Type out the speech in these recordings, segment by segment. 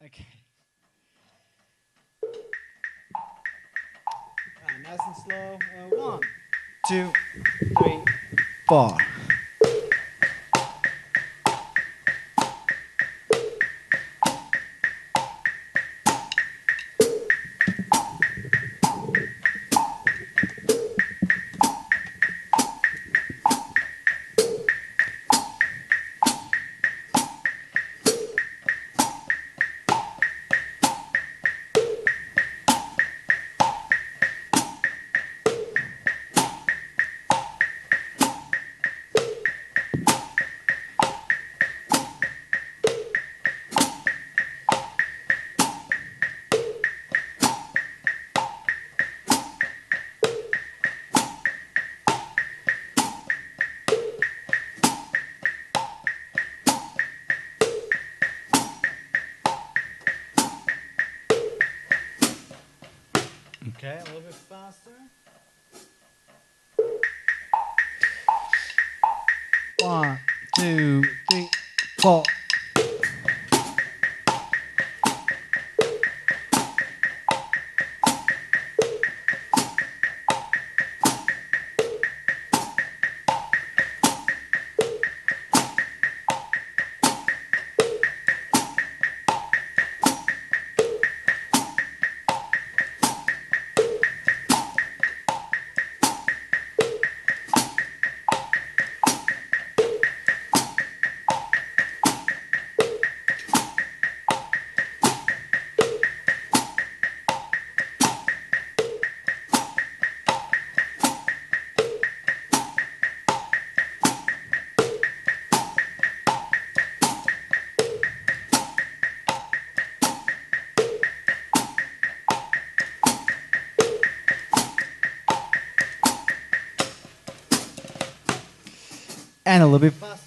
Okay. Nice and slow. 1, 2, 3, 4. Okay, a little bit faster. 1, 2, 3, 4. And a little bit faster.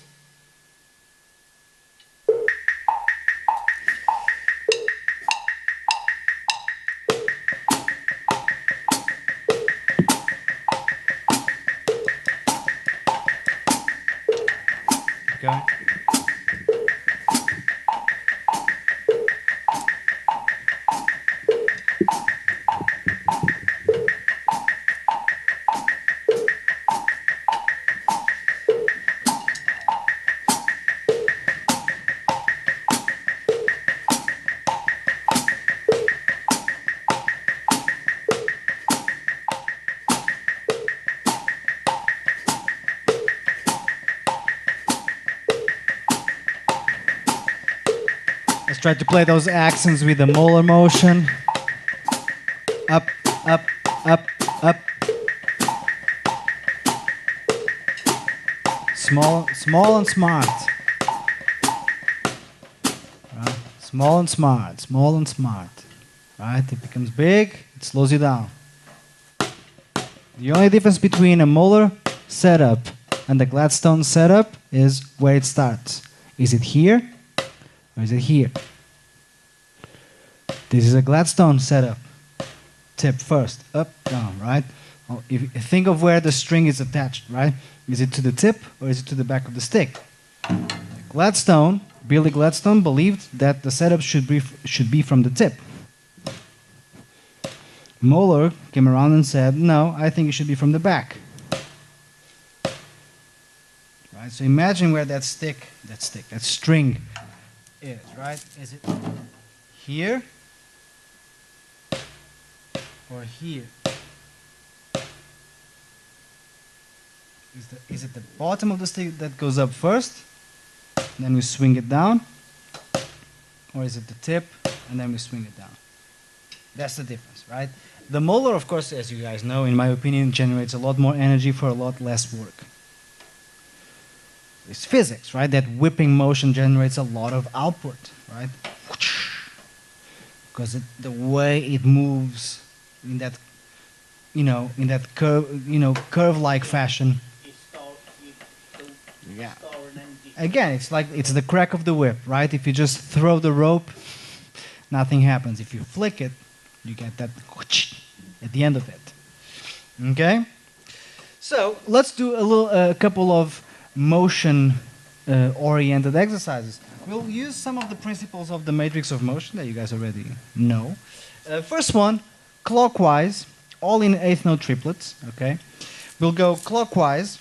Okay. Let's try to play those accents with the molar motion. Up, up, up, up. Small and smart. Right? Small and smart, small and smart. Right? It becomes big, it slows you down. The only difference between a molar setup and the Gladstone setup is where it starts. Is it here or is it here? This is a Gladstone setup. Tip first, up, down, right? If you think of where the string is attached, right? Is it to the tip or is it to the back of the stick? Gladstone, Billy Gladstone believed that the setup should be from the tip. Molar came around and said, no, I think it should be from the back. Right? So imagine where that string is, right? Is it here or here? Is it the bottom of the stick that goes up first, and then we swing it down? Or is it the tip, and then we swing it down? That's the difference, right? The molar, of course, as you guys know, in my opinion, generates a lot more energy for a lot less work. It's physics, right? That whipping motion generates a lot of output, right? Because the way it moves in that, curve-like fashion. Yeah. Again, it's the crack of the whip, right? If you just throw the rope, nothing happens. If you flick it, you get that at the end of it. Okay? So let's do a couple of motion oriented exercises. We'll use some of the principles of the matrix of motion that you guys already know. First one, clockwise, all in eighth note triplets. Okay, we'll go clockwise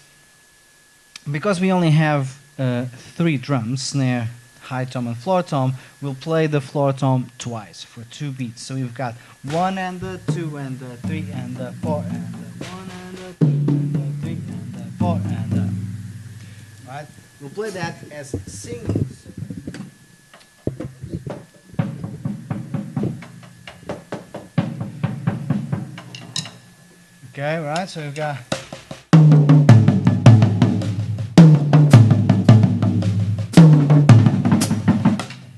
because we only have 3 drums: snare, high tom, and floor tom. We'll play the floor tom twice for 2 beats. So we've got 1 and the 2 and the 3 and the 4 and the 1 and the 2 and the 3 and the 4 and the. Right? We'll play that as singles. Okay, right, so we've got.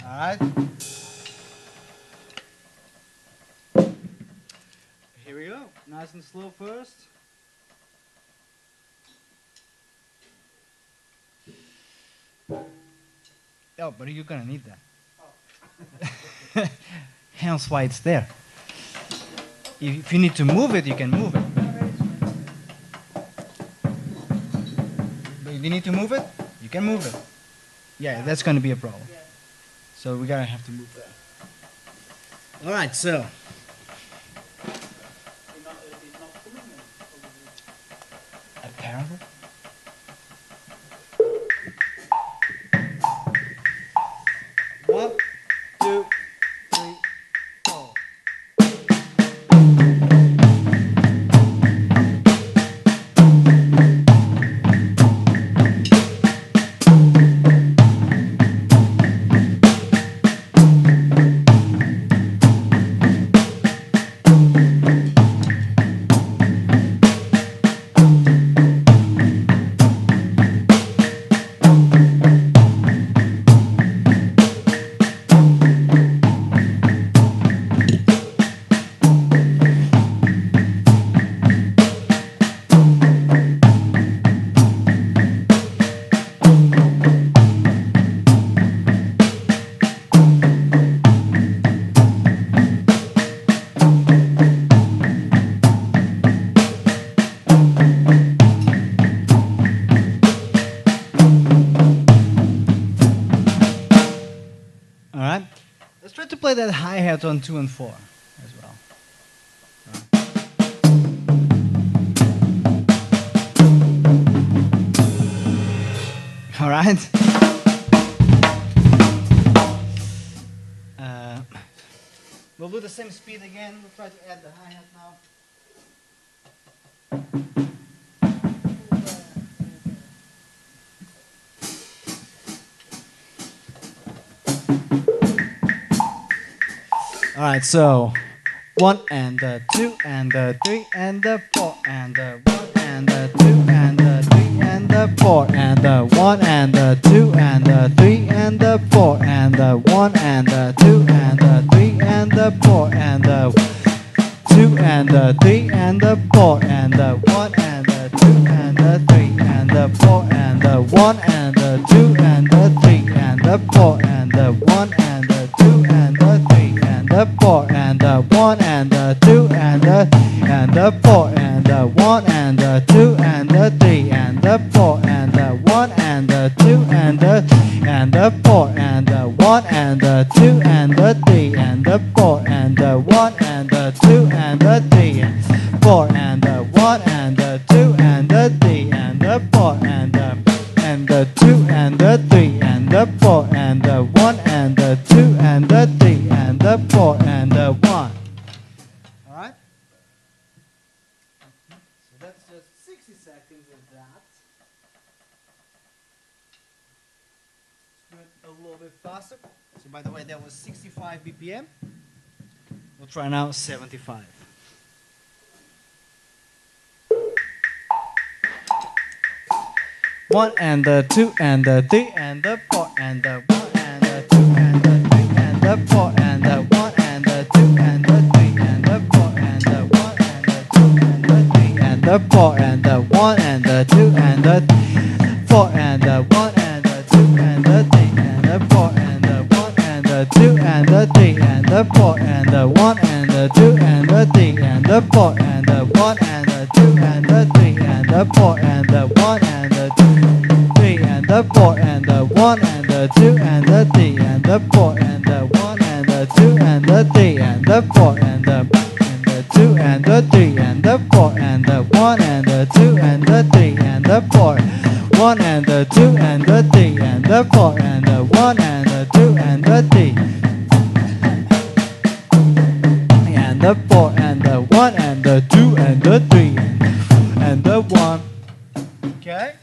Alright. Here we go. Nice and slow first. Oh, but you're gonna need that. Oh. Hence why it's there. If you need to move it, you can move it. But if you need to move it, you can move it. Yeah, that's going to be a problem. So we're going to have to move that. All right, so. Apparently. One, two, three, four. Alright, let's try to play that hi-hat on 2 and 4 as well. Alright. We'll do the same speed again. We'll try to add the hi-hat now. Alright, so 1 and the 2 and the 3 and the 4 and the 1 and the 2 and the 3 and the 4 and the 1 and the 2 and the 3 and the 4 and the 1 and the 2 and the 3 and the 4 and the 2 and the 3 and the 4 and the 1 and the 2 and the 3 and the 4 and the 1 and the 2 and the 3 and the 4 and the 1 and the 2 and the 3 and the 4 and the 1 and the 2 and the 4 and the 1 and the 2 and the 3 and the 4 and the 1 and the 2 and the 4 and the 1 and the 2 and the 3 and the 4 and the 1 and the 2 and the 3 and 4 and the 1 and the 2 and the 3 and the 4 and the 2 and the 3 and the 4 and the 1 and the 2 and the 3 and the 4 and the 1. Alright? So that's just 60 seconds of that. Let's do it a little bit faster. So by the way, that was 65 BPM. We'll try now 75. One and the 2 and the 3 and the 4 and the 1 and the 2 and the 3 and the 4 and the 1 and the 2 and the 3 and the 4 and the 1 and the 2 and the 3 and the 4 and the 1 and the 2 and the 4 and the 1 and the 2 and the 3 and the 4 and the 1 and the 2 and the 3 and the 4 and the 1 and the 2 and the 3 and the 4 and the 1 and the 2 and the 3 and the 4 and the 1 and the 2 3 and the 4 and the 1 and the the 2 and the 3 and the 4 and the 1 and the 2 and the 3 and the 4 and the 2 and the 3 and the 4 and the 1 and the 2 and the 3 and the 4 1 and the 2 and the 3 and the 4 and the 1 and the 2 and the 3 and the 4 and the 1 and the 2 and the 3 and the 1. Okay?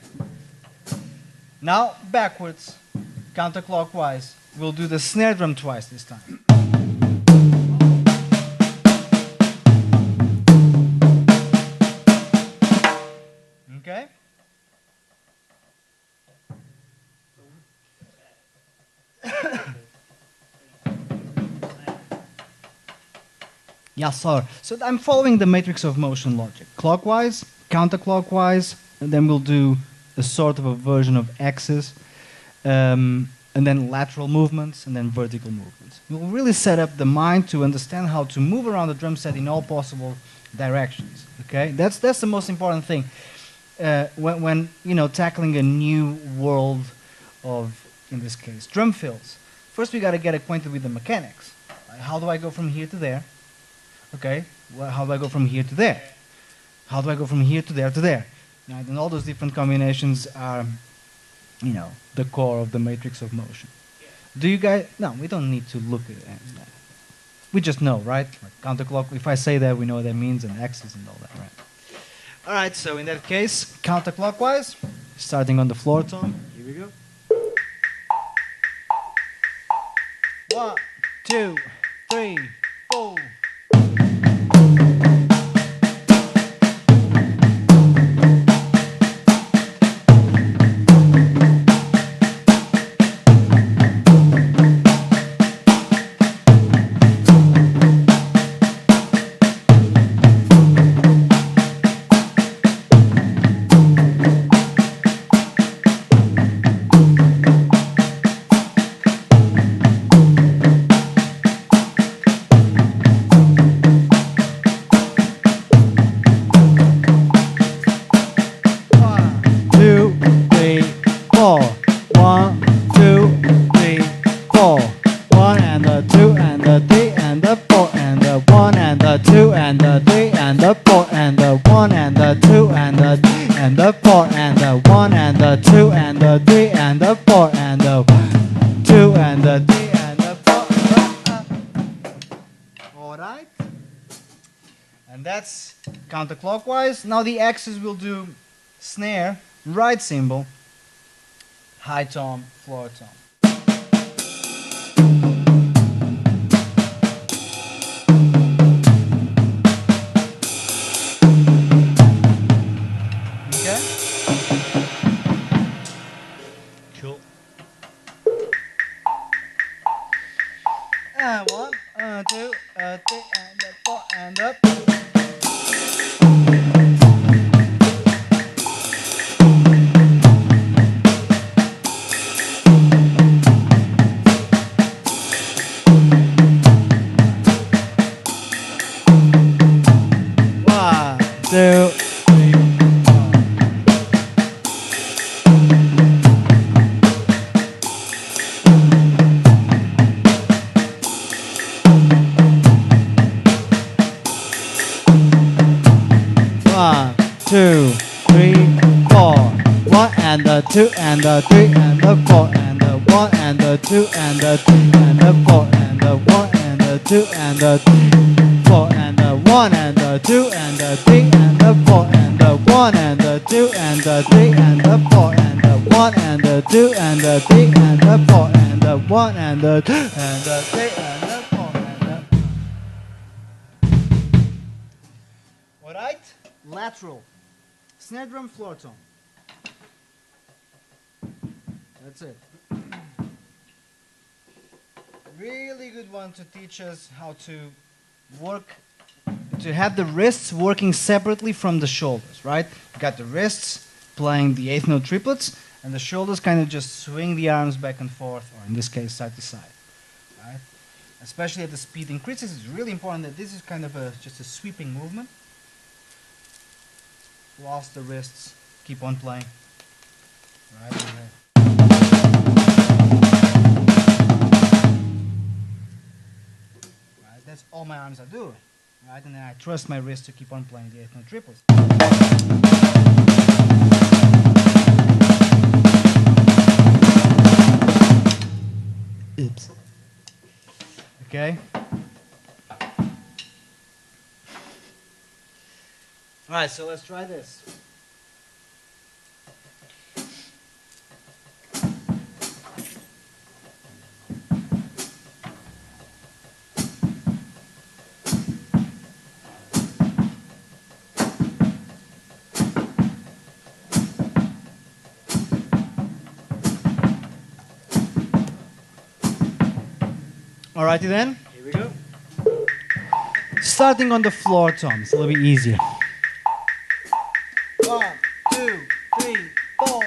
Now backwards, counterclockwise. We'll do the snare drum twice this time. Okay? Yeah, sorry. So I'm following the matrix of motion logic. Clockwise, counterclockwise, and then we'll do a sort of a version of axis, and then lateral movements, and then vertical movements. We'll really set up the mind to understand how to move around the drum set in all possible directions. Okay, that's the most important thing when you know, tackling a new world of, in this case, drum fills. First, we got to get acquainted with the mechanics. How do I go from here to there? Okay, well, how do I go from here to there? How do I go from here to there to there? Now, and all those different combinations are, you know, the core of the matrix of motion. Do you guys? No, we don't need to look at it. We just know, right? Like counterclock. If I say that, we know what that means, and axis and all that, right? All right. So in that case, counterclockwise, starting on the floor tone. Here we go. 1, 2, 3, 4. Counterclockwise. Now the axis will do snare, right cymbal, high tone, floor tone. Okay? Cool. And 1, 2, 3, and 4, and up. And the 2 and the 3 and the 4 and the 1 and the 2 and the 3 and the 4 and the 1 and the 2 and the 4 and the 1 and the 2 and the 3 and the 4 and the 1 and the 2 and the 3 and the 4 and the 1 and the 2 and the 3 and the 4 and the 1 and the 2 and the 3 and the 4 and the. All right, lateral snare drum, floor tone. That's it. Really good one to teach us how to work, to have the wrists working separately from the shoulders, right? You got the wrists playing the eighth note triplets, and the shoulders kind of just swing the arms back and forth, or in this case, side to side, right? Especially as the speed increases, it's really important that this is kind of just a sweeping movement, whilst the wrists keep on playing, right? times I do, right? And then I trust my wrist to keep on playing the eighth note triples. Oops. Okay. All right, so let's try this. Alrighty then, here we go. Starting on the floor tom, it's a little bit easier. 1, 2, 3, 4.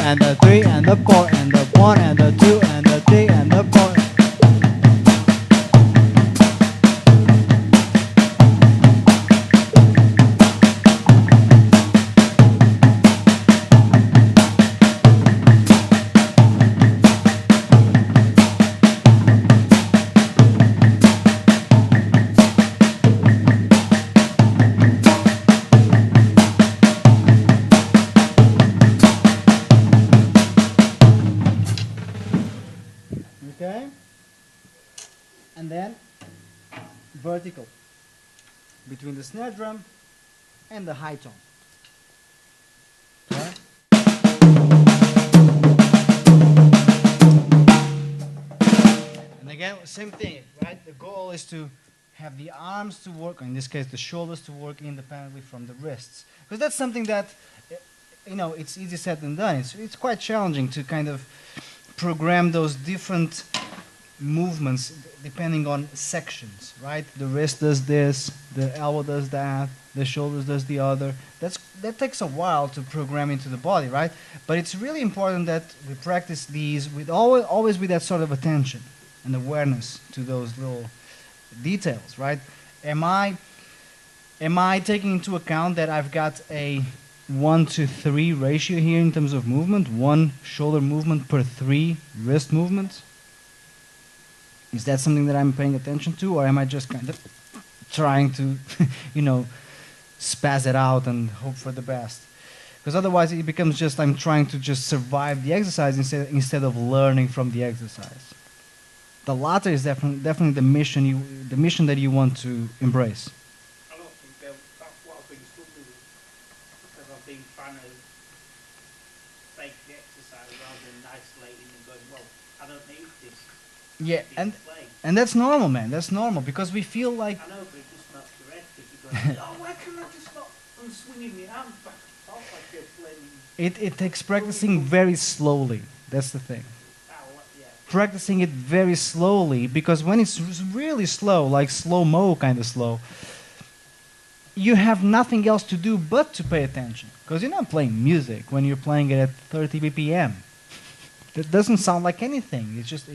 And the 3 and the 4 and the 1 and the 2 and the 3 and the 4. Okay, and then vertical between the snare drum and the high tone. Okay. And again, same thing, right? The goal is to have the arms to work, or in this case the shoulders to work independently from the wrists, because that's something that, you know, it's easy said than done. It's quite challenging to kind of program those different movements depending on sections, right? The wrist does this, the elbow does that, the shoulders does the other. That takes a while to program into the body, right? But it's really important that we practice these with always with that sort of attention and awareness to those little details, right? Am I taking into account that I've got a 1-to-3 ratio here in terms of movement, 1 shoulder movement per 3 wrist movements? Is that something that I'm paying attention to, or am I just kind of trying to, you know, spaz it out and hope for the best? Because otherwise it becomes just I'm trying to just survive the exercise instead of learning from the exercise. The latter is definitely the mission that you want to embrace. I don't think that's what I've been struggling with, because I've been trying to fake the exercise rather than isolating and going, well, I don't need this. Yeah, and that's normal, man. That's normal, because we feel like... I know, but it just knocks your head, because you're going, oh, why can't I just stop swinging my arms back and forth like you're playing... It takes practicing very slowly. That's the thing. Yeah. Practicing it very slowly, because when it's really slow, like slow-mo kind of slow, you have nothing else to do but to pay attention. Because you're not playing music when you're playing it at 30 BPM. That doesn't sound like anything. It's just,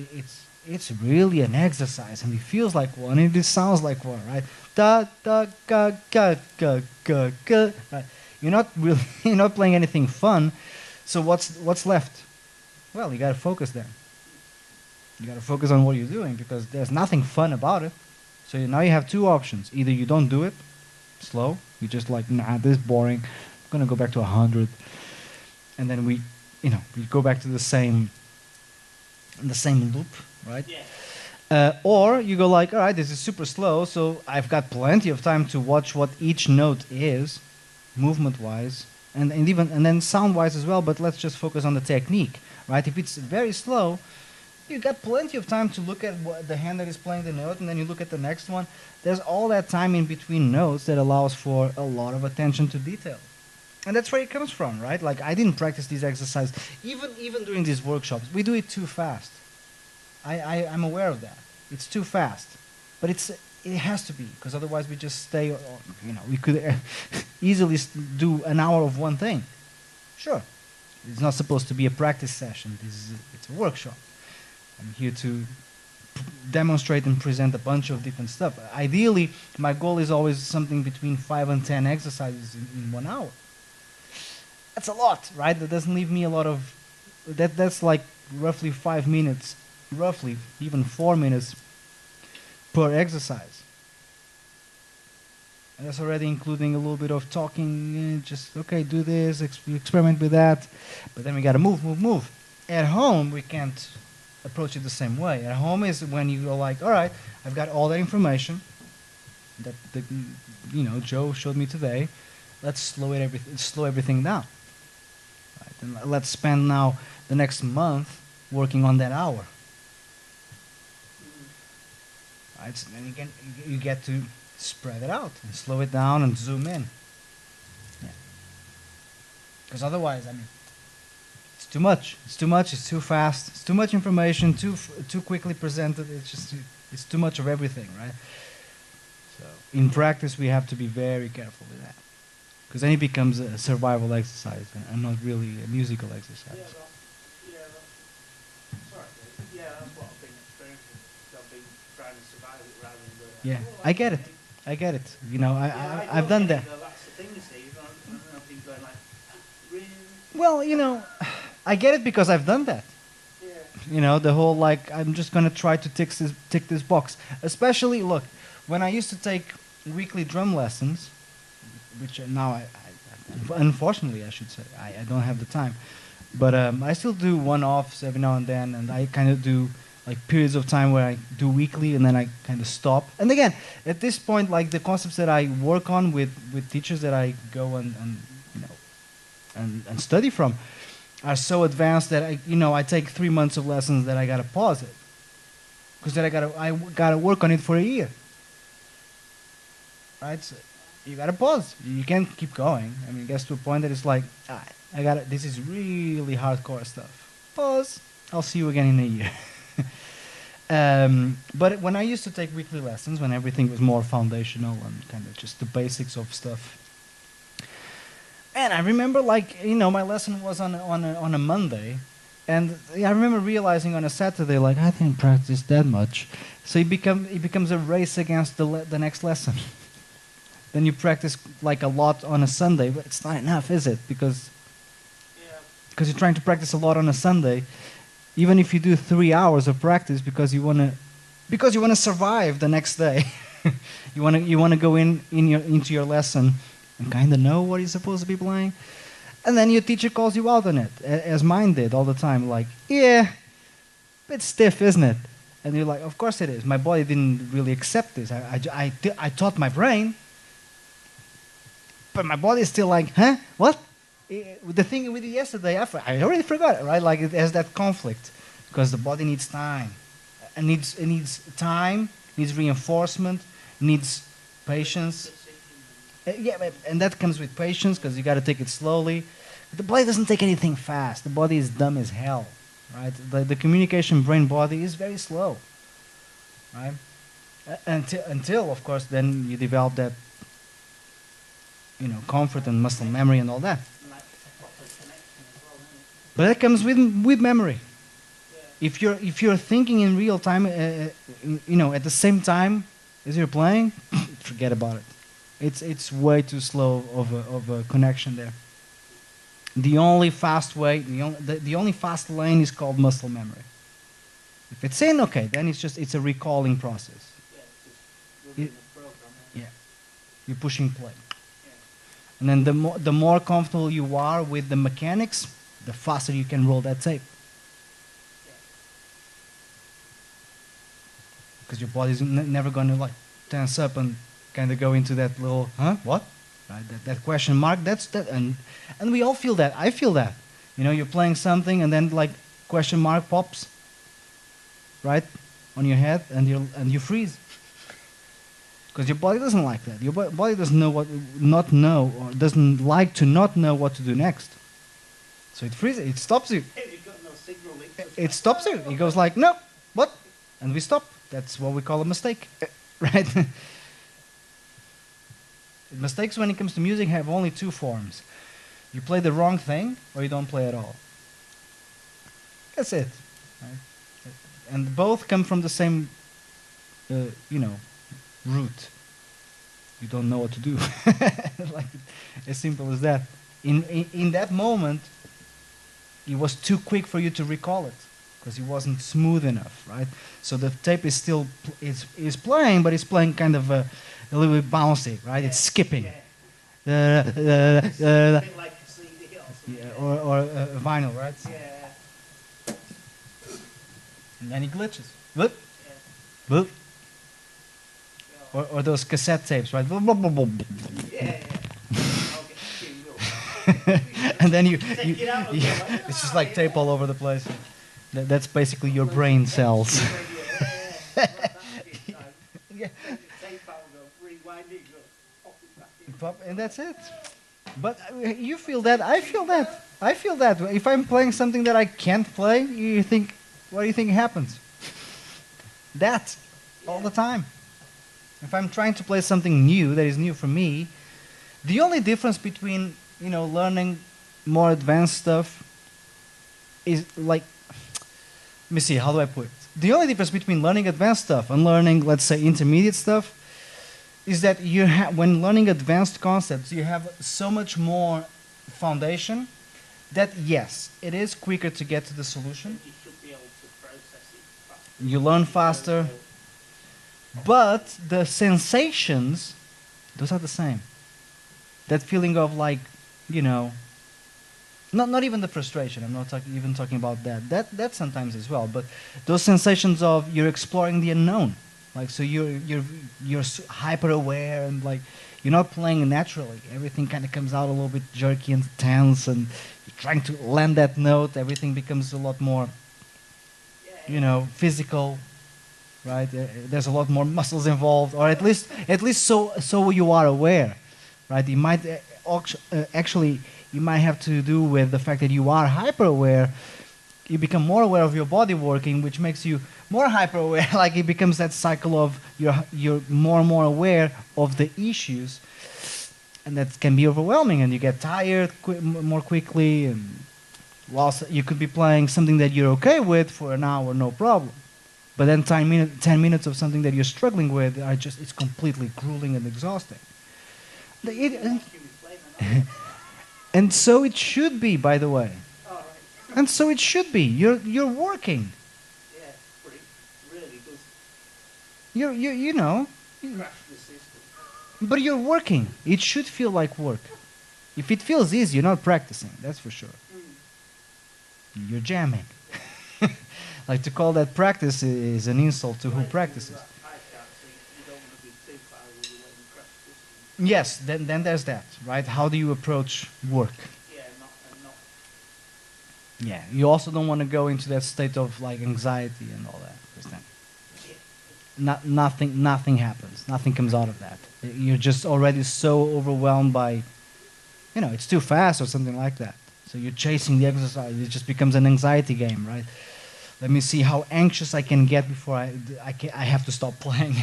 it's really an exercise, and it feels like one, and it sounds like one, right? Da da ga ga ga ga ga. Right? You're not playing anything fun. So what's left? Well, you gotta focus then. You gotta focus on what you're doing, because there's nothing fun about it. So now you have 2 options. Either you don't do it, slow. You're just like, nah, this is boring. I'm gonna go back to 100, and then we go back to the same loop, right? Yeah. Or you go like, all right, this is super slow, so I've got plenty of time to watch what each note is, movement-wise, and then sound-wise as well. But let's just focus on the technique, right? If it's very slow, you got plenty of time to look at what the hand that is playing the note, and then you look at the next one. There's all that time in between notes that allows for a lot of attention to detail. And that's where it comes from, right? Like, I didn't practice these exercises. Even during these workshops, we do it too fast. I'm aware of that. It's too fast. But it has to be, because otherwise we just stay, we could easily do an hour of one thing. Sure, It's not supposed to be a practice session. It's a workshop. I'm here to demonstrate and present a bunch of different stuff. Ideally, my goal is always something between 5 and 10 exercises in 1 hour. That's a lot, right? That doesn't leave me a lot of. That's like roughly 5 minutes, roughly even 4 minutes per exercise. And that's already including a little bit of talking, just, okay, do this, experiment with that. But then we got to move, move, move. At home, we can't approach it the same way. At home is when you go like, all right, I've got all that information that Joe showed me today. Let's slow everything down. Right? And let's spend now the next month working on that hour. Right? So then you get to spread it out and slow it down and zoom in. Yeah. Because otherwise, I mean, it's too much. It's too much. It's too fast. It's too much information. Too quickly presented. It's too much of everything, right? So in practice, we have to be very careful with that, because then it becomes a survival exercise and not really a musical exercise. That's what I've been experiencing. I've been trying to survive it rather than going. Yeah, I get it. I get it. You know, I've done that. That's the thing, you see. I've been going like, really? Well, you know, I get it because I've done that. Yeah. You know, the whole like, I'm just gonna try to tick this box. Especially, look, when I used to take weekly drum lessons, which now unfortunately I should say, I don't have the time, but I still do one-offs every now and then, and I kind of do like periods of time where I do weekly and then I kind of stop. And again, at this point, like the concepts that I work on with teachers that I go and study from are so advanced that I take 3 months of lessons that I gotta pause it, because then I gotta work on it for a year. Right? So you gotta pause. You can't keep going. I mean, it gets to a point that it's like, this is really hardcore stuff. Pause. I'll see you again in a year. But when I used to take weekly lessons, when everything was more foundational and kind of just the basics of stuff, and I remember, like, my lesson was on a Monday, and I remember realizing on a Saturday, like, I didn't practice that much. So it becomes a race against the next lesson. Then you practice like a lot on a Sunday, but it's not enough, is it? Because you're trying to practice a lot on a Sunday, even if you do 3 hours of practice, because you wanna survive the next day. you wanna go into your lesson and kind of know what you're supposed to be playing, and then your teacher calls you out on it, as mine did all the time. Like, yeah, bit stiff, isn't it? And you're like, of course it is. My body didn't really accept this. I taught my brain. But my body is still like, huh? What? The thing we did yesterday, I already forgot it, right? Like it has that conflict, because the body needs time. It needs time, needs reinforcement, needs patience. And that comes with patience, because you got to take it slowly. But the body doesn't take anything fast. The body is dumb as hell, right? The communication brain-body is very slow, right? Until, of course, then you develop that, comfort and muscle memory and all that. But that comes with memory. If you're thinking in real time, at the same time as you're playing, forget about it. It's way too slow of a connection there. The only fast way, the only fast lane is called muscle memory. If it's in, okay, then it's a recalling process. You're pushing play. And then the more comfortable you are with the mechanics, the faster you can roll that tape. Because your body's never going to like tense up and kind of go into that little, what? Right? That question mark. And we all feel that. I feel that. You're playing something and then like question mark pops, right, on your head, and you freeze. Because your body doesn't like that. Your body doesn't like to not know what to do next. So it freezes. It stops you. It stops you. It goes like, no, what? And we stop. That's what we call a mistake, right? Mistakes when it comes to music have only two forms. You play the wrong thing, or you don't play at all. That's it. Right? And both come from the same, you know, root. You don't know what to do. Like, as simple as that. In that moment, it was too quick for you to recall it because it wasn't smooth enough, right? So the tape is still is playing, but it's playing kind of a little bit bouncy, right? It's skipping. Yeah. It's a bit like a CD or something. Yeah, or vinyl, right? Yeah. And then it glitches. Whoop, Yeah. whoop. Yeah. Or those cassette tapes, right? Yeah. I'll get tuned up. And then Take it out of there, like, it's just like tape all over the place. That's basically your brain cells. Yeah. And that's it. But you feel that, I feel that. I feel that. If I'm playing something that I can't play, you think, what do you think happens? That, all the time. If I'm trying to play something new, that is new for me, the only difference between, learning more advanced stuff is like, let me see, how do I put it? The only difference between learning advanced stuff and learning, let's say, intermediate stuff is that when learning advanced concepts, you have so much more foundation that, yes, it is quicker to get to the solution. You should be able to process it faster. You learn faster, but the sensations, those are the same. That feeling of like, not even the frustration. I'm not even talking about that. That sometimes as well. But those sensations of you're exploring the unknown, like so you're hyper aware and like you're not playing naturally. Everything kind of comes out a little bit jerky and tense, and you're trying to land that note. Everything becomes a lot more, physical, right? There's a lot more muscles involved, or at least so you are aware, right? You might actually. You might have to do with the fact that you are hyper-aware. You become more aware of your body working, which makes you more hyper-aware. Like it becomes that cycle of you're more and more aware of the issues, and that can be overwhelming. And you get tired more quickly. And whilst you could be playing something that you're okay with for an hour, no problem. But then 10 minutes of something that you're struggling with it's completely grueling and exhausting. And so it should be, by the way. Oh, right. And so it should be. You're working. Yeah, but it really does You know. crash the system. But you're working. It should feel like work. If it feels easy, you're not practicing. That's for sure. You're jamming. Like to call that practice is an insult to who practices. I can't see. You don't want to be too far when you let them crash the system. Yes, then there's that, right? How do you approach work? Yeah, not. Yeah, you also don't want to go into that state of like anxiety and all that, because then nothing happens. Nothing comes out of that. You're just already so overwhelmed by, it's too fast or something like that. So you're chasing the exercise. It just becomes an anxiety game, right? Let me see how anxious I can get before I have to stop playing.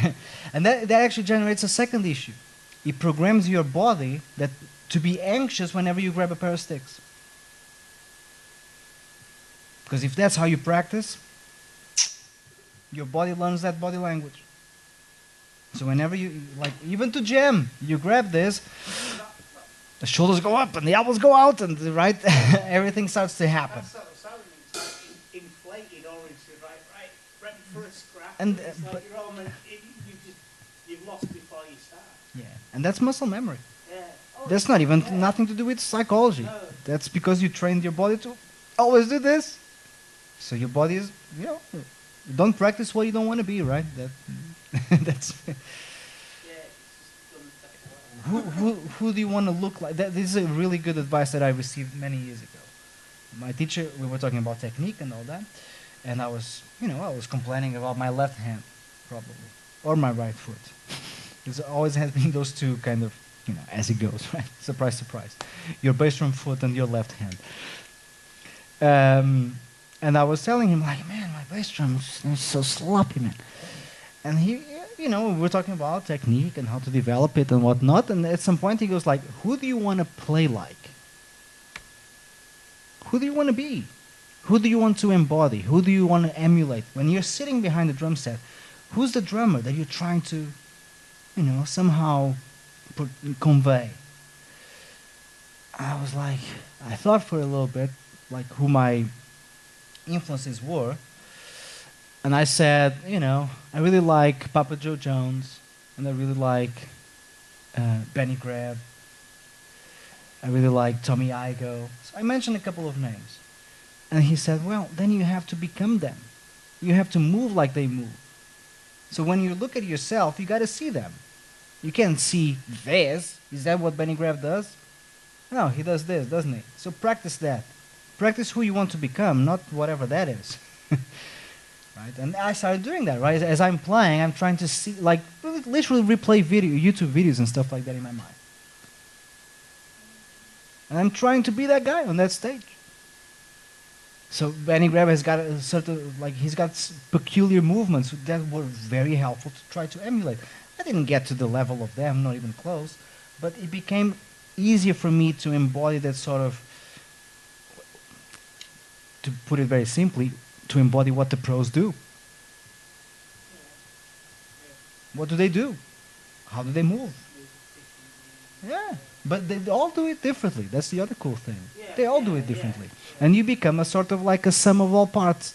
And that actually generates a second issue. It programs your body to be anxious whenever you grab a pair of sticks. Because if that's how you practice, your body learns that body language. So whenever you, like, even to jam, you grab this, the shoulders go up and the elbows go out, and right, everything starts to happen. That's sort of sounding like inflated orange, right, ready for a scrap. And, It's like but- you're almost, you've lost before you start. Yeah, and that's muscle memory. Yeah. Oh, That's not even yeah. nothing to do with psychology. No. That's because you trained your body to always do this. So your body is, don't practice what you don't want to be, right? That's Yeah, it's just gonna take a while. who do you want to look like? This is a really good advice that I received many years ago. My teacher, we were talking about technique and all that, and I was complaining about my left hand, probably, or my right foot. It always has been those two kind of, as it goes, right? Surprise, surprise. Your bass drum foot and your left hand. And I was telling him, like, man, my bass drum is so sloppy, man. And he, we were talking about technique and how to develop it and whatnot. And at some point he goes like, who do you want to play like? who do you want to be? Who do you want to embody? Who do you want to emulate? When you're sitting behind the drum set, who's the drummer that you're trying to, somehow convey? I was like, I thought for a little bit, like who my influences were, and I said, I really like Papa Joe Jones, and I really like Benny Greb. I really like Tommy Igoe. So I mentioned a couple of names. And he said, well, then you have to become them. You have to move like they move. So when you look at yourself, you got to see them. You can't see this. Is that what Benny Greb does? No, he does this, doesn't he? So practice that. Practice who you want to become, not whatever that is. Right? And I started doing that, right? As I'm playing, I'm trying to see, like, literally replay YouTube videos and stuff like that in my mind. And I'm trying to be that guy on that stage. So Benny Greb has got a sort of, like, he's got peculiar movements that were very helpful to try to emulate. I didn't get to the level of them, not even close, but it became easier for me to embody that sort of, to put it very simply, to embody what the pros do. What do they do? How do they move? Yeah, but they all do it differently. That's the other cool thing. They all do it differently. And you become a sort of like a sum of all parts.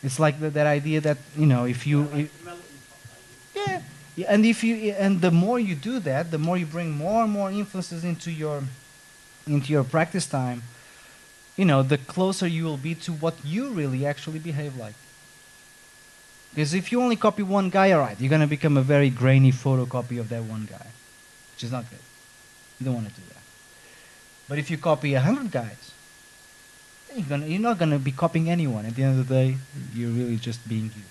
It's like that idea that, if you... yeah. Yeah, and the more you do that, the more you bring more and more influences into your practice time, the closer you will be to what you really actually behave like. Because if you only copy one guy, all right, you're going to become a very grainy photocopy of that one guy, which is not good. You don't want to do that. But if you copy 100 guys, then you're not going to be copying anyone. At the end of the day, you're really just being you.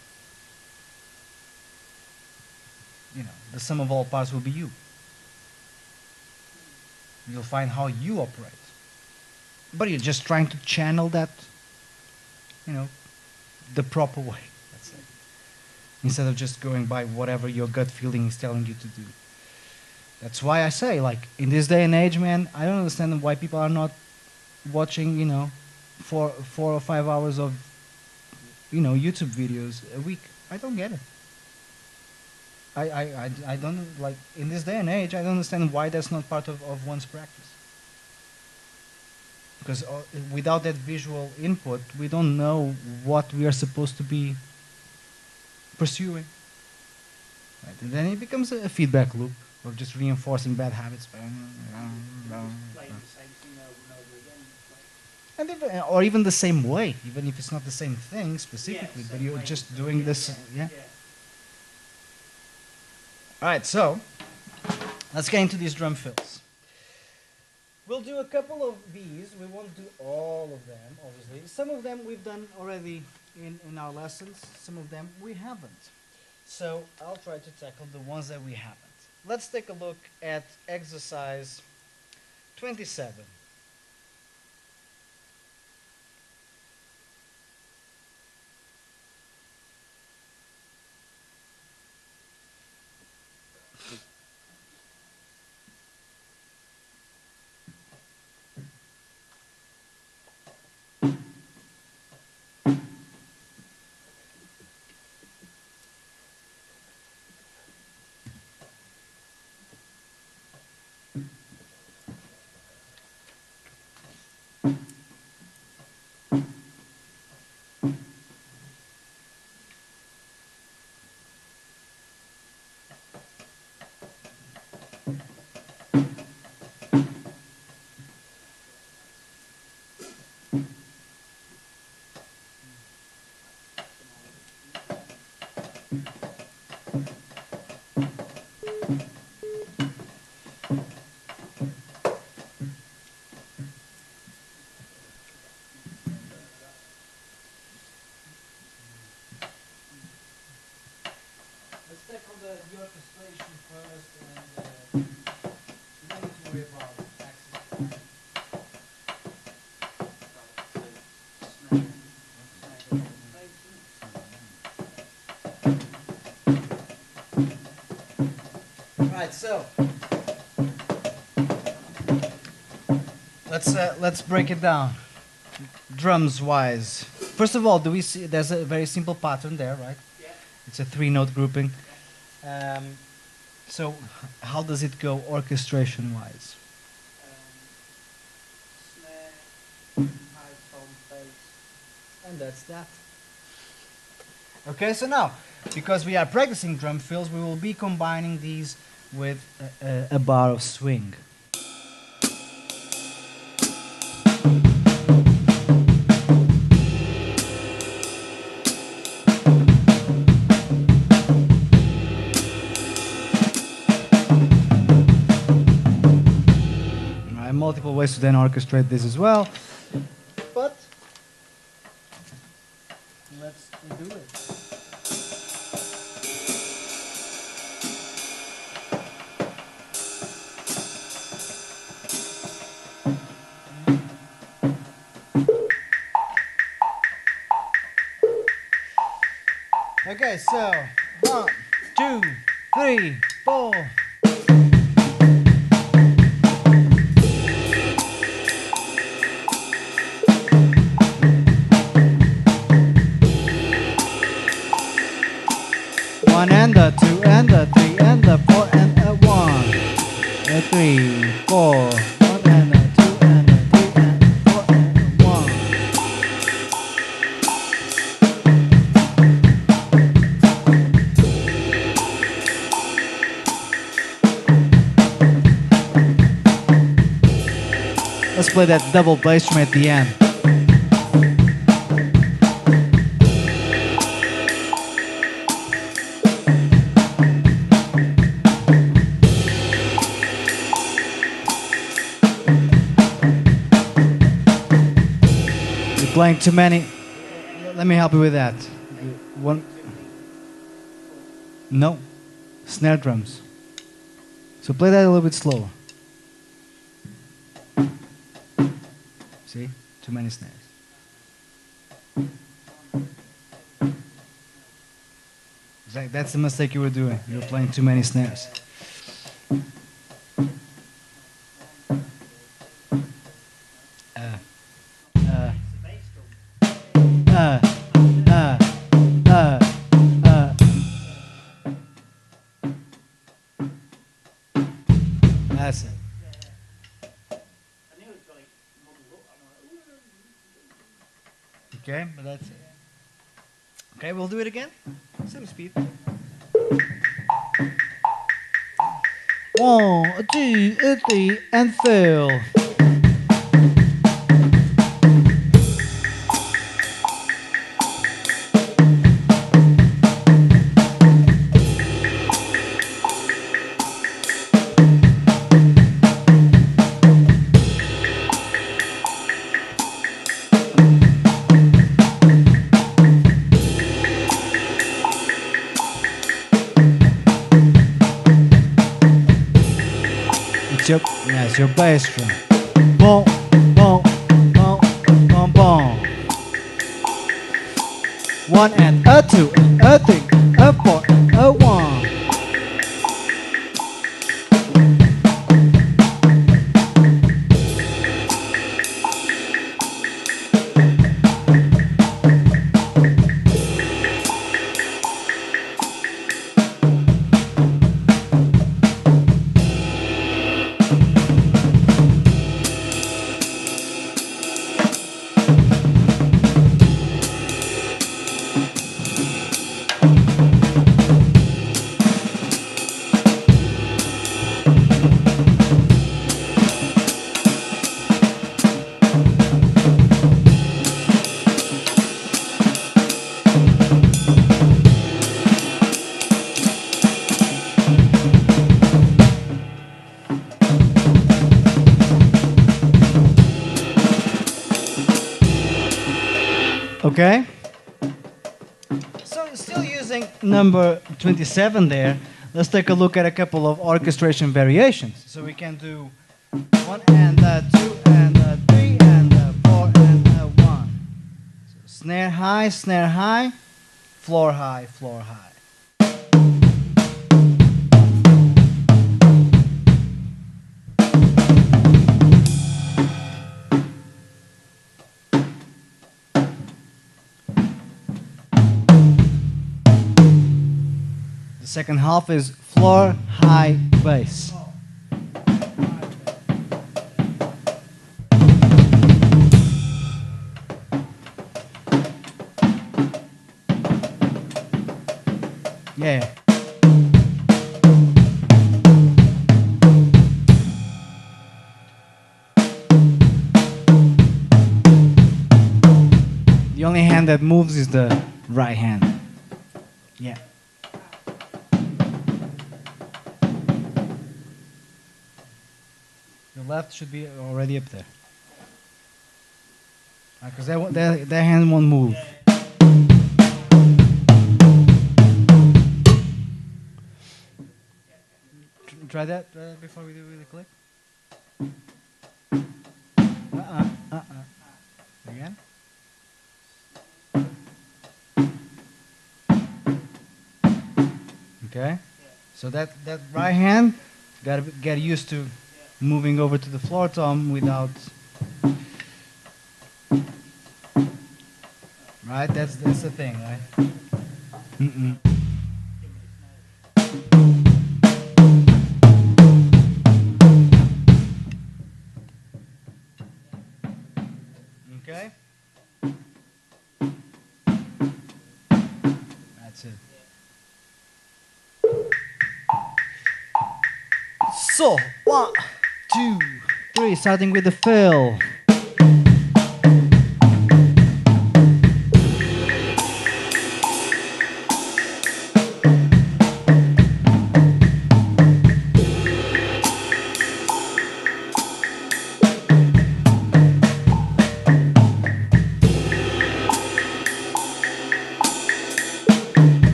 The sum of all parts will be you. You'll find how you operate. But you're just trying to channel that, the proper way, let's say. Instead of just going by whatever your gut feeling is telling you to do. That's why I say, like, in this day and age, man, I don't understand why people are not watching, 4 or 5 hours of, YouTube videos a week. I don't get it. I don't, like, in this day and age, I don't understand why that's not part of one's practice. Because without that visual input, we don't know what we are supposed to be pursuing. Right? And then it becomes a feedback loop of just reinforcing bad habits. Playing the same thing over and over again. Or even the same way, even if it's not the same thing specifically, but you're just doing this. Yeah. All right, so let's get into these drum fills. We'll do a couple of these. We won't do all of them, obviously. Some of them we've done already in our lessons. Some of them we haven't. So I'll try to tackle the ones that we haven't. Let's take a look at exercise 27. Let's tackle the orchestration first, and you don't need to worry about access. Right, so let's break it down. drums wise. First of all, do we see there's a very simple pattern there, right? Yeah. It's a 3-note grouping. So how does it go orchestration wise? Snare, high tom, bass. And that's that. Okay, so now, because we are practicing drum fills, we will be combining these with a bar of swing. Right, multiple ways to then orchestrate this as well, but let's do it. Okay, so 1, 2, 3, 4. One and a 2 and a 3 and a 4 and a 1, a 3, 4. 1 and a 2 and a 3 and a 4 and a 1. Let's play that double bass drum at the end. You're playing too many. Let me help you with that. One. No. Snare drums. So play that a little bit slower. See? Too many snares. Exactly. That's the mistake you were doing. You were playing too many snares. Uh, uh, uh, uh, uh, uh. That's it. Okay, but that's it. Okay, we'll do it again. Same speed. 1, 2, 3, and fill. It's your bass drum. Boom, boom, boom, boom, boom. 1 and a 2, a 3, a 4, a 1. Okay? So still using number 27 there, let's take a look at a couple of orchestration variations. So we can do 1 and a 2 and a 3 and a 4 and a 1. So snare high, floor high, floor high. second half is floor, high, bass. Yeah. The only hand that moves is the right hand. Yeah. The left should be already up there. Because their hand won't move. Try that before we do the click. Again. Okay. So that right hand, gotta get used to moving over to the floor tom without. Right. That's the thing, right? Mm-mm. Okay. That's it. So, 1, 2, 3, starting with the fill.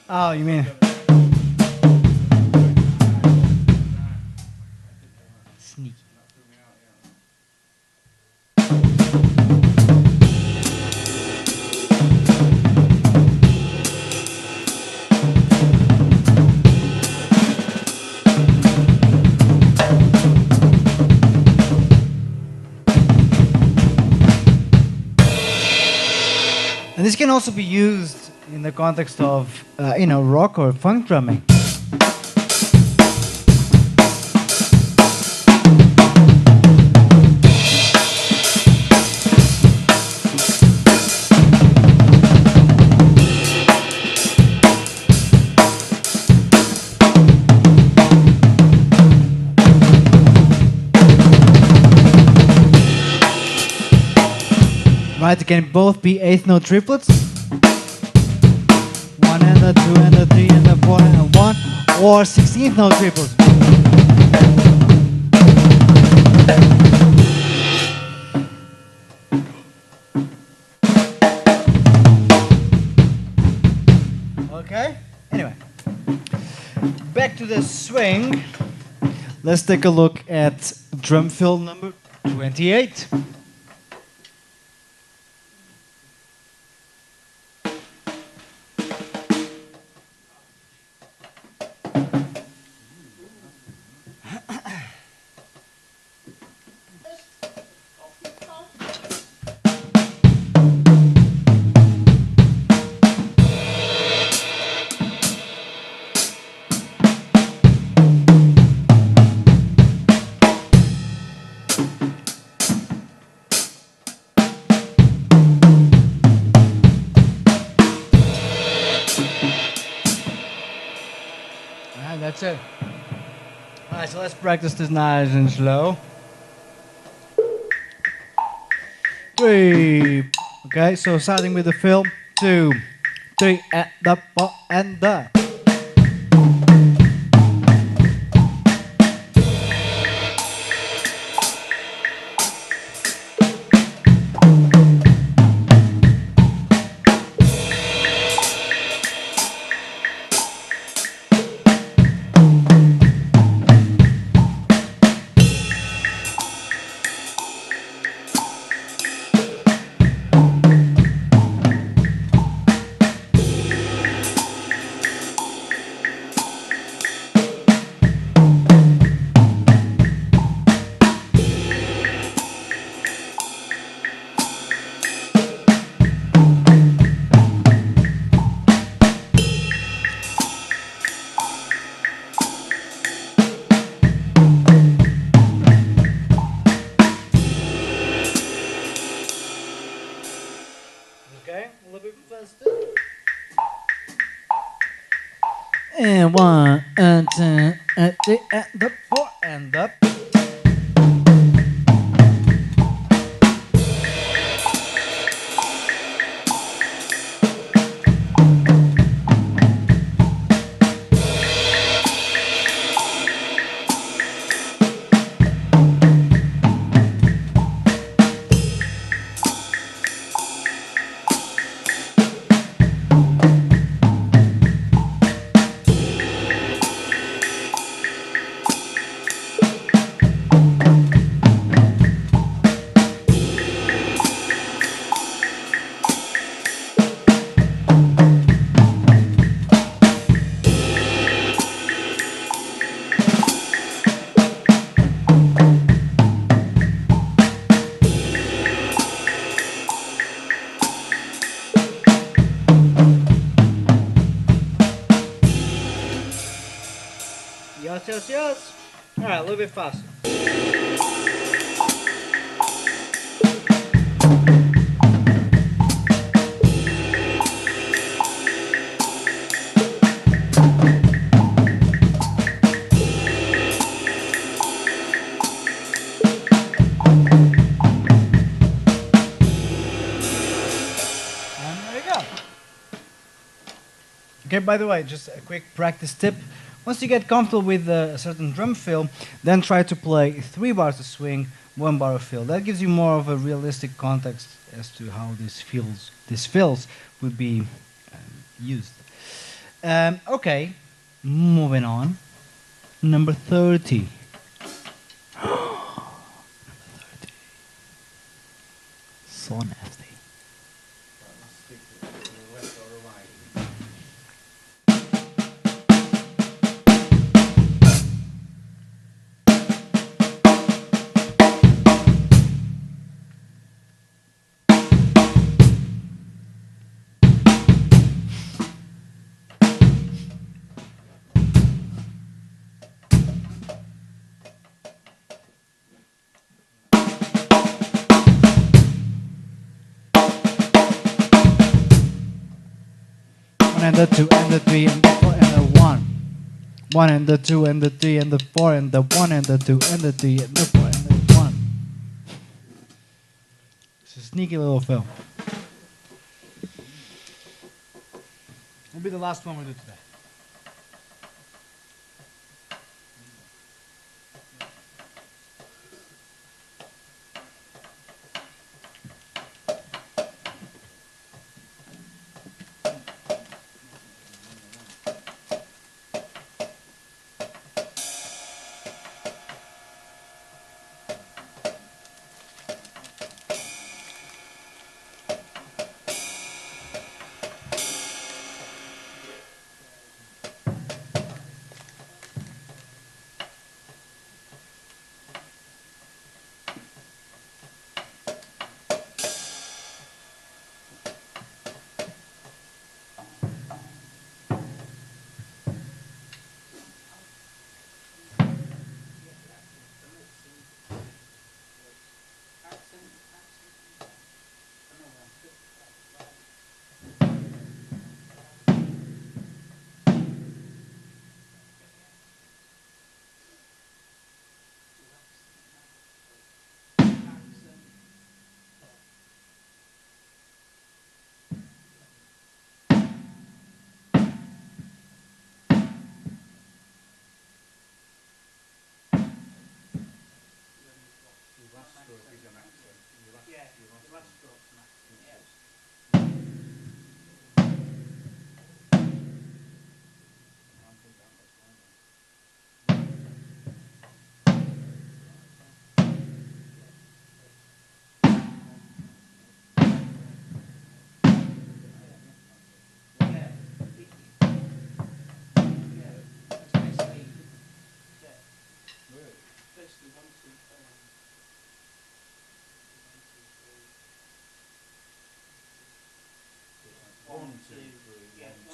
Oh, you mean sneaky? And this can also be used in the context of, rock or funk drumming. Right, it can both be eighth note triplets. 1 and a 2 and a 3 and a 4 and a 1, or 16th note triplets. Okay, anyway, back to the swing. Let's take a look at drum fill number 28. That's it. Alright, so let's practice this nice and slow. 3. Okay, so starting with the fill. 2, 3, and the and the. Okay, a little bit faster. And 1 and 2 and 3 and the 4 and the. Yes, yes, yes. All right, a little bit faster. And there you go. Okay, by the way, just a quick practice tip. Once you get comfortable with a certain drum fill, then try to play 3 bars of swing, 1 bar of fill. That gives you more of a realistic context as to how these fills would be used. Okay, moving on. Number 30. Number 30. So nasty. One and the 2 and the 3 and the 4 and the 1. 1 and the 2 and the 3 and the 4 and the 1 and the 2 and the 3 and the 4 and the 1. It's a sneaky little fill. Will be the last one we do today.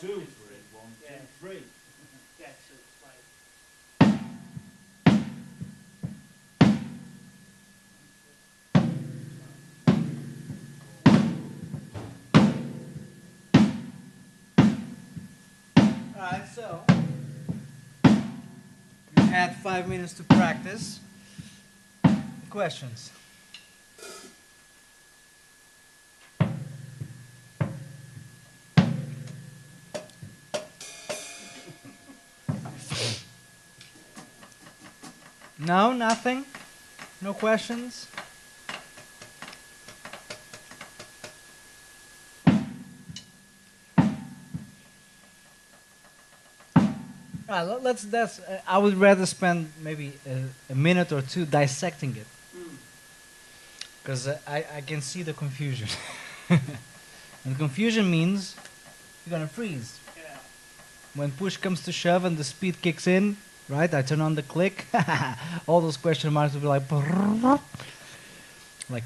this three. week. One, Yeah. two, three. Yeah, so it's like. Alright, so you had 5 minutes to practice. Questions? No, nothing? No questions? I would rather spend maybe a minute or two dissecting it. Because I can see the confusion. And confusion means you're going to freeze. Yeah. When push comes to shove and the speed kicks in, right? I turn on the click. All those question marks will be like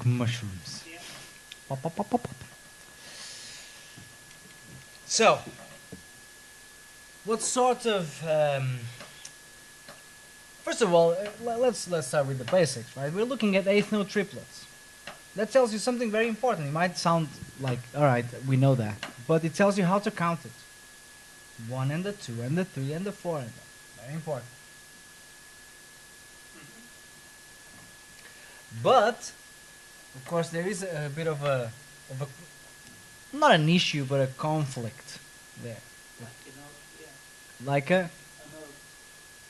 mushrooms. Yeah. Pop, pop, pop, pop, pop. So, what sort of first of all, let's start with the basics, right? We're looking at eighth note triplets. That tells you something very important. It might sound like, all right, we know that, but it tells you how to count it. 1 and the 2 and the 3 and the 4 and the, very important. But of course, there is a bit of a not an issue, but a conflict there. Like, you know, yeah. Like a, An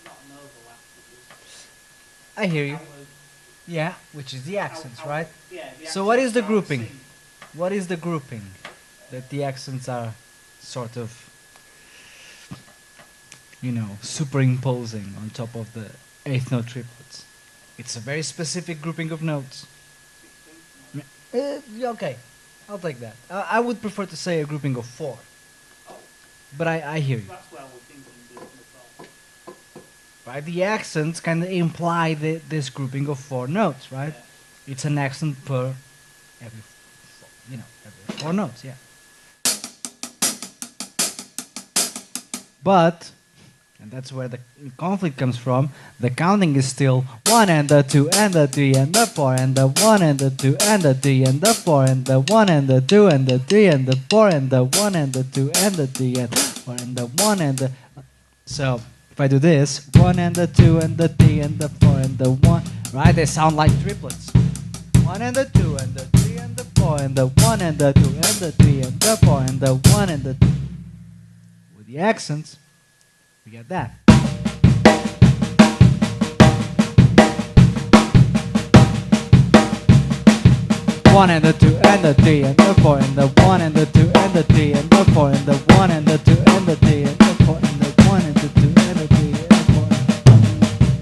not an overlap, but I hear there's you. outward- Yeah, which is the accents, outward- right? Yeah. The So what is the accents are grouping? sing. What is the grouping that the accents are sort of, superimposing on top of the eighth note triplets? It's a very specific grouping of notes. 16th note. Okay, I'll take that. I would prefer to say a grouping of 4, Oh, but I hear you. that's where we're thinking doing the top. Right? The accents kind of imply this grouping of 4 notes, right? Yeah. It's an accent per every 4 notes, yeah. But, and that's where the conflict comes from, the counting is still 1 and the 2 and the 3 and the 4 and the 1 and the 2 and the 3 and the 4 and the 1 and the 2 and the 3 and the 4 and the 1 and the 2 and the 3 and 4 and the 1 and the... So, if I do this, 1 and the 2 and the 3 and the 4 and the 1, right? They sound like triplets. 1 and the 2 and the 3 and the 4 and the 1 and the 2 and the 3 and the 4 and the 1 and the 2. With the accents, we get that. One and the 2 and the 3 and the 4 and the 1 and the 2 and the 3 and the 4 and the 1 and the 2 and the 3 and the 4 and the 1 and the 2 and the 3 and the 4.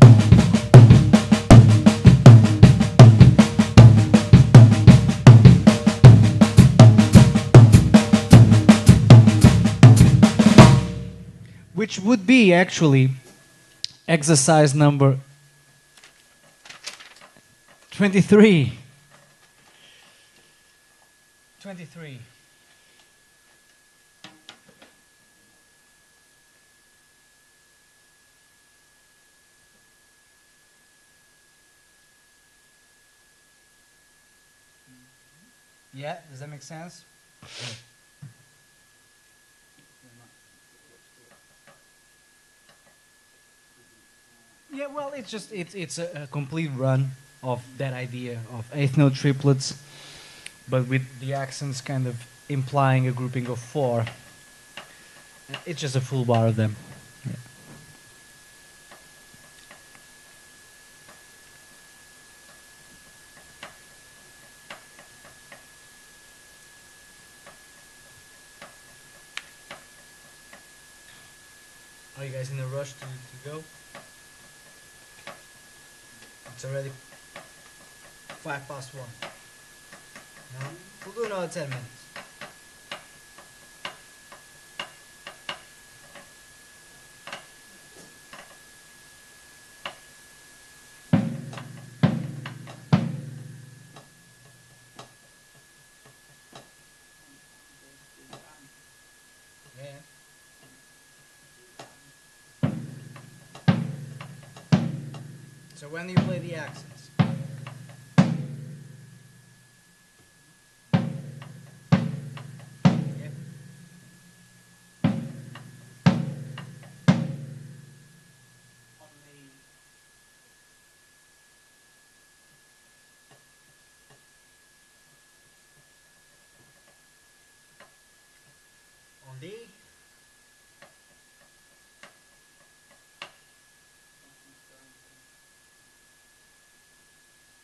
Which would be actually exercise number 23. 23. Yeah, does that make sense? Yeah, well, it's a complete run of that idea of eighth note triplets, but with the accents kind of implying a grouping of 4. It's just a full bar of them. Yeah. Are you guys in a rush to go? It's already 1:05. No? We'll do another 10 minutes. Yeah. So when you play the accents. Yeah. On the On D.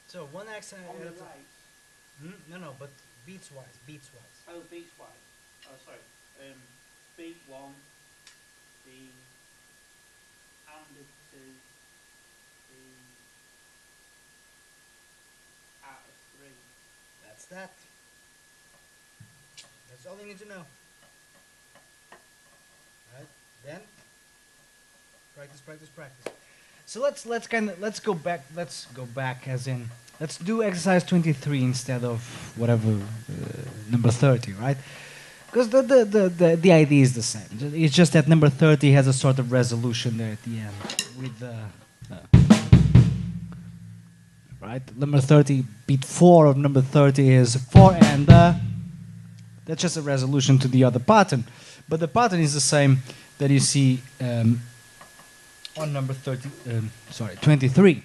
So one accent on at the a time. right. No, but beats wise, beats wise. Oh, beats wise. Oh, sorry. Beat one, the under two, the out of three. That's that. That's all you need to know. Right? Then practice, practice, practice. So let's go back. Let's go back as in let's do exercise 23 instead of whatever number 30, right? Because the idea is the same. It's just that number 30 has a sort of resolution there at the end with the right. Number 30 beat 4 of number 30 is 4 and that's just a resolution to the other pattern, but the pattern is the same that you see on number 23.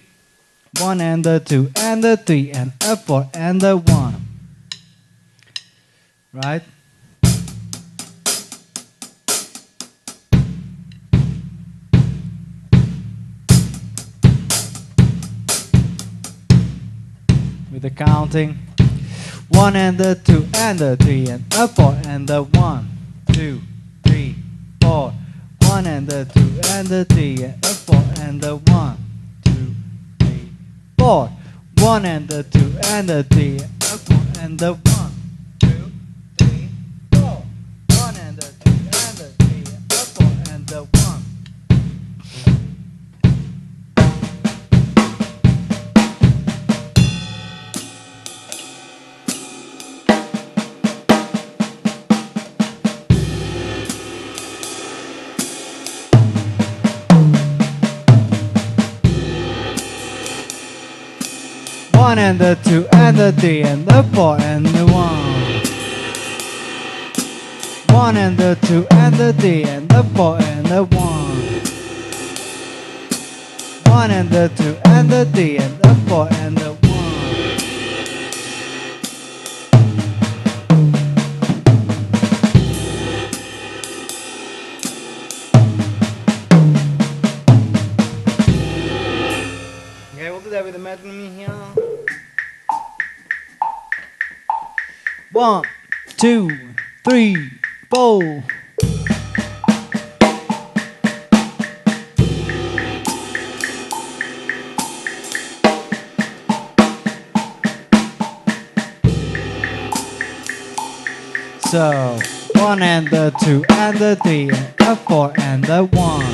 1 and the 2 and the 3 and a 4 and the 1. Right? With the counting. 1 and the 2 and the 3 and a 4 and the 1, 2, 3, 4. 1 and the 2 and the 3 and a 4 and the 1, 2, 3, 4. 1 and the 2 and the 3 and a 4 and the 1, 2, 3, 4. 1 and the 2 and the 3 and a 4 and the 1. One and the 2 and the 3 and the 4 and the 1. 1 and the 2 and the 3 and the 4 and the 1. 1 and the 2 and the 3 and the 4 and the 1. Okay, we'll do that with the metronome here. 1, 2, 3, 4. So 1 and the 2 and the 3 and the 4 and the 1,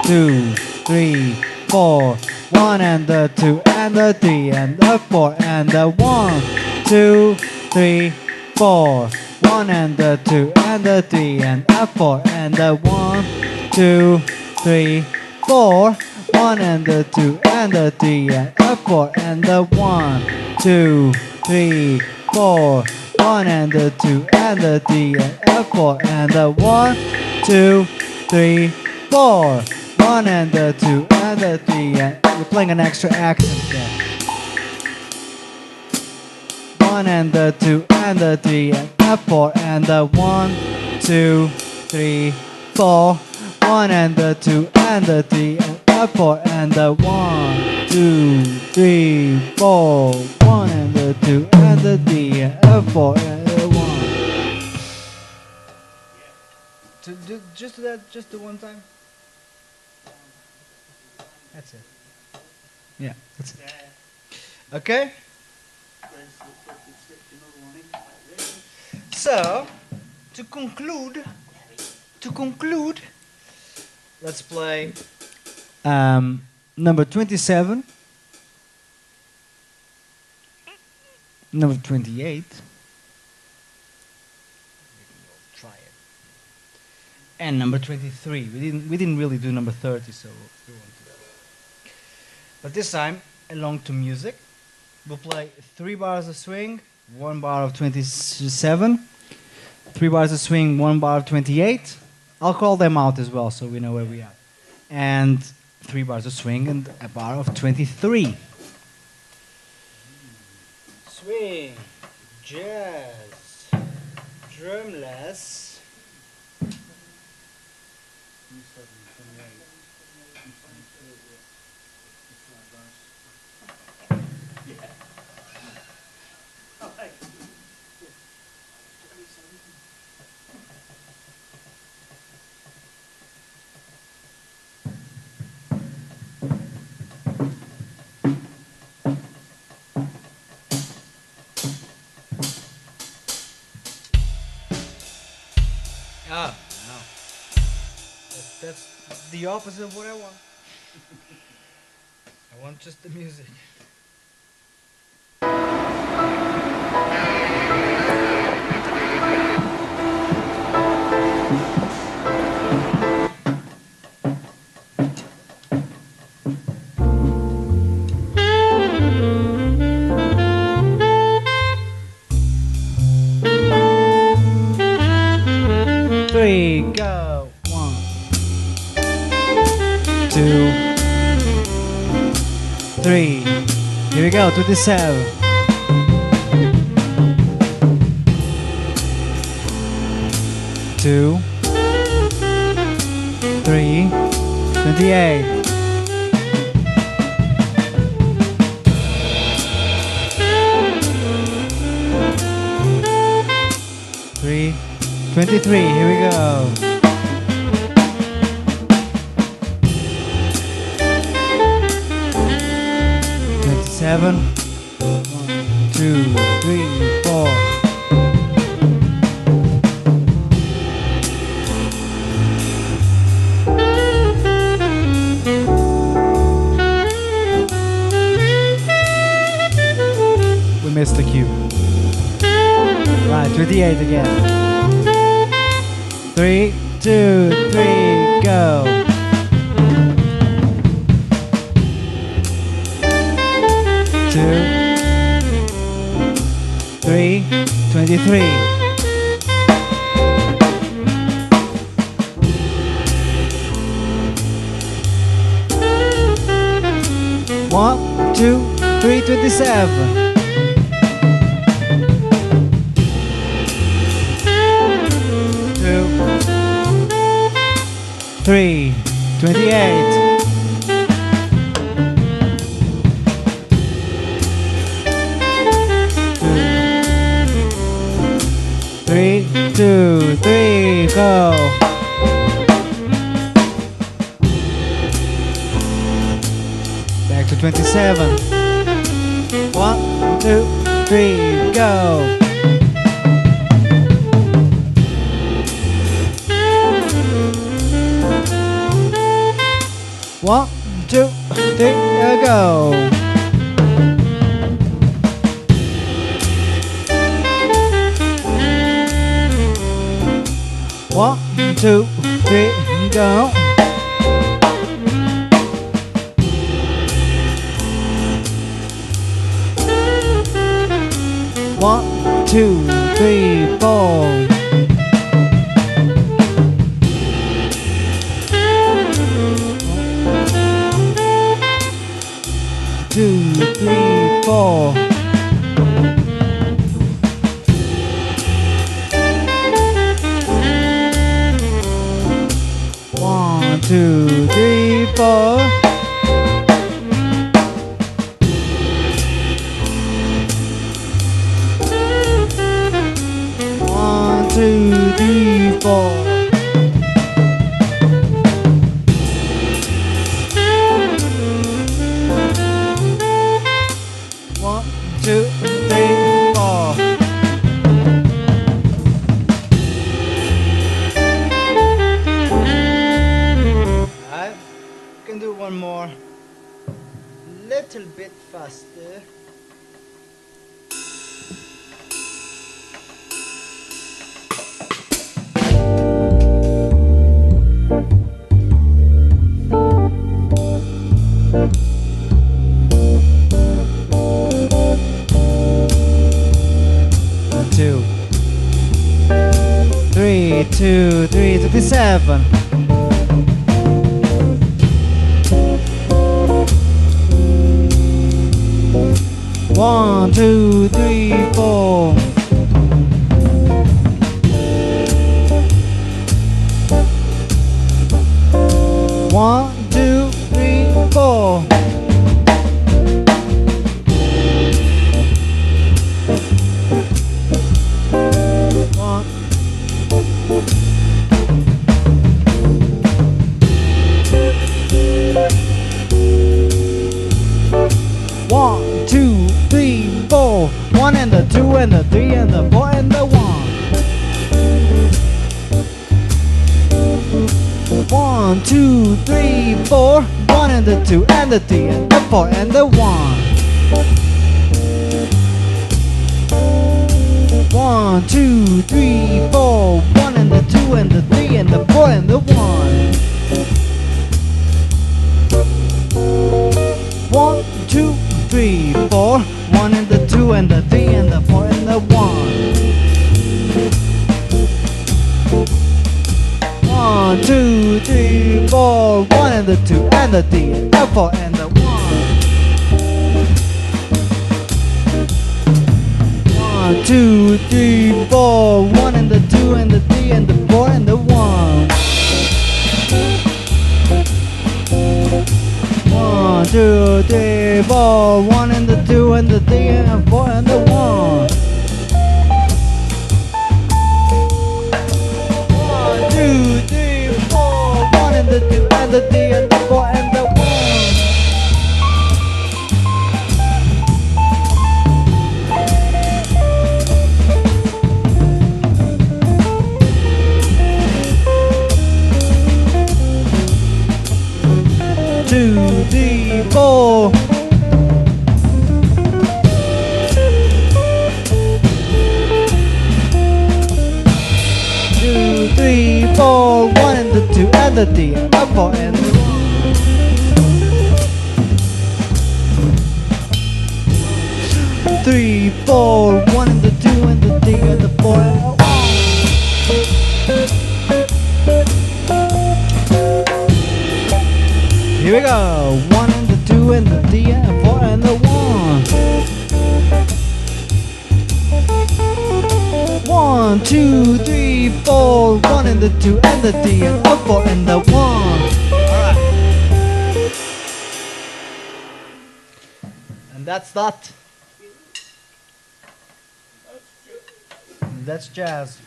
2, 3, 4. 1 and the 2 and the 3 and the 4 and the 1, 2, 3, 4. 1 and the 2 and the 3 and the 4 and the 1, 2, 3, 4. 1 and the 2 and the 3 and the 4 and the 1, 2, 3, 4. 1 and the 2 and the 3 and the 4 and the 1, 2, 3, 4. 1 and the 2 and the 3 and we're playing an extra accent there. 1 and the 2 and the 3 and the 4 and the 1, 2, 3, 4. 1 and the 2 and the 3 and the 4 and the 1, 2, 3, 4. 1 and the 2 and the 3 and the 4 and the 1. To do, just do that just the one time. That's it. Yeah, that's it. Yeah. Okay? There's looks like we slipped another one in like this. So, to conclude, let's play number 27, number 28. Try it. And number 23. We didn't really do number 30, so we won't do that. But this time along to music. We'll play 3 bars of swing, 1 bar of 27, 3 bars of swing, 1 bar of 28. I'll call them out as well so we know where we are. And 3 bars of swing and a bar of 23. Swing, jazz, drumless. Ah, no. That's the opposite of what I want. I want just the music. Three, go. 1, 2, 3. Here we go, 27. 2, 3, 28. 3, 23. Here we go. 27. 1, 2, 3, 4. We missed the cue. Right, 28 again. 3, 2, 3, go. 2, 3, 23. 1, 2, 3, 27. 3, 28. 3, 2, 3, go. Back to 27. 1, 2, 3, go. 1, 2, 3, go. 1, 2, 3, go. 1, 2, 3, 4. 2, 3, 4. 1, 2, 3, 4. 1, 2, 3, 4. 1, 2, 3, 4. Alright, can do one more. Little bit faster. 7. One, two, three, four. One, two, three, four. One. One, two, three, four. One and the two and the three and the four and the one. One, two, three, four. One and the two and the three and the four and the one. One, two, three, four. One and the two and the three and the four and the one. One, two, three, four. One and the two and the three and the four and the one. One, two, three, four. One and the two and the three and the four and the one. One, two, three, four. One and the two and the three and the four and the one. One, two, three, four. One and the two and the three and the four and the one. One, two, three, four. One and the two and the three and the four and the one. Two, three, four. Two, three, four. One and the two and the three and the four and the one. Three, four. One and the two and the three and the four and the one. Here we go. One and the two and the three and the four and the one. One, two, three, four. One and the two and the three and the four and the one. Alright. And that's that. That's jazz.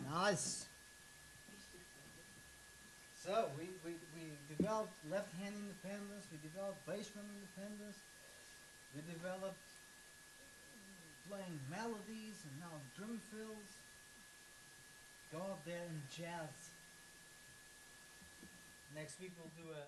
Nice. So we developed left hand independence, we developed bass drum independence, we developed playing melodies and now drum fills. Go out there and jazz. Next week we'll do a